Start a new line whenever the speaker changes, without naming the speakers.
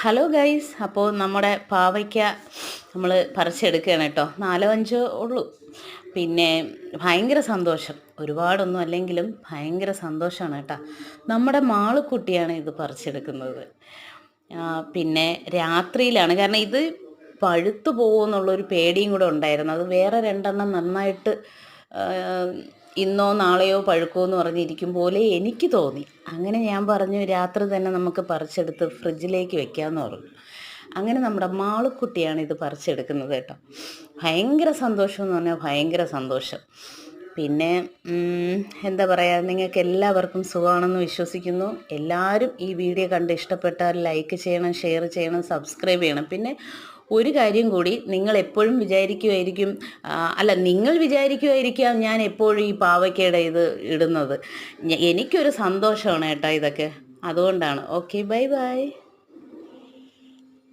Hello guys, അപ്പോൾ നമ്മുടെ പാവയ്ക്ക നമ്മൾ പറിച്ചെടുക്കുകയാണ് കേട്ടോ. 4-5 ഉള്ളൂ. പിന്നെ ഭയങ്കര സന്തോഷം, ഒരുപാടൊന്നും അല്ലെങ്കിലും ഭയങ്കര സന്തോഷമാണ് കേട്ടോ. നമ്മുടെ മാളുക്കുട്ടിയാണ് ഇത് പറിച്ചെടുക്കുന്നത്. പിന്നെ രാത്രിയിലാണ്, കാരണം ഇത് പഴുത്തു പോകുമെന്നുള്ളൊരു പേടിയും കൂടെ ഉണ്ടായിരുന്നു. അത് വേറെ 2 നന്നായിട്ട് ഇന്നോ നാളെയോ പഴുക്കുമെന്ന് പറഞ്ഞിരിക്കും പോലെ എനിക്ക് തോന്നി. അങ്ങനെ ഞാൻ പറഞ്ഞു രാത്രി തന്നെ നമുക്ക് പറിച്ചെടുത്ത് ഫ്രിഡ്ജിലേക്ക് വെക്കാമെന്ന് പറഞ്ഞു. അങ്ങനെ നമ്മുടെ മാളുക്കുട്ടിയാണ് ഇത് പറിച്ചെടുക്കുന്നത് കേട്ടോ. ഭയങ്കര സന്തോഷം എന്ന് പറഞ്ഞാൽ ഭയങ്കര സന്തോഷം. പിന്നെ എന്താ പറയുക, നിങ്ങൾക്ക് എല്ലാവർക്കും സുഖമാണെന്ന് വിശ്വസിക്കുന്നു. എല്ലാവരും ഈ വീഡിയോ കണ്ട് ഇഷ്ടപ്പെട്ടാൽ ലൈക്ക് ചെയ്യണം, ഷെയർ ചെയ്യണം, സബ്സ്ക്രൈബ് ചെയ്യണം. പിന്നെ ഒരു കാര്യം കൂടി, നിങ്ങൾ എപ്പോഴും വിചാരിക്കുമായിരിക്കും, നിങ്ങൾ വിചാരിക്കുമായിരിക്കാം ഞാൻ എപ്പോഴും ഈ പാവയ്ക്കയുടെ ഇത് ഇടുന്നത്. എനിക്കൊരു സന്തോഷമാണ് കേട്ടോ ഇതൊക്കെ, അതുകൊണ്ടാണ്. Okay, bye bye.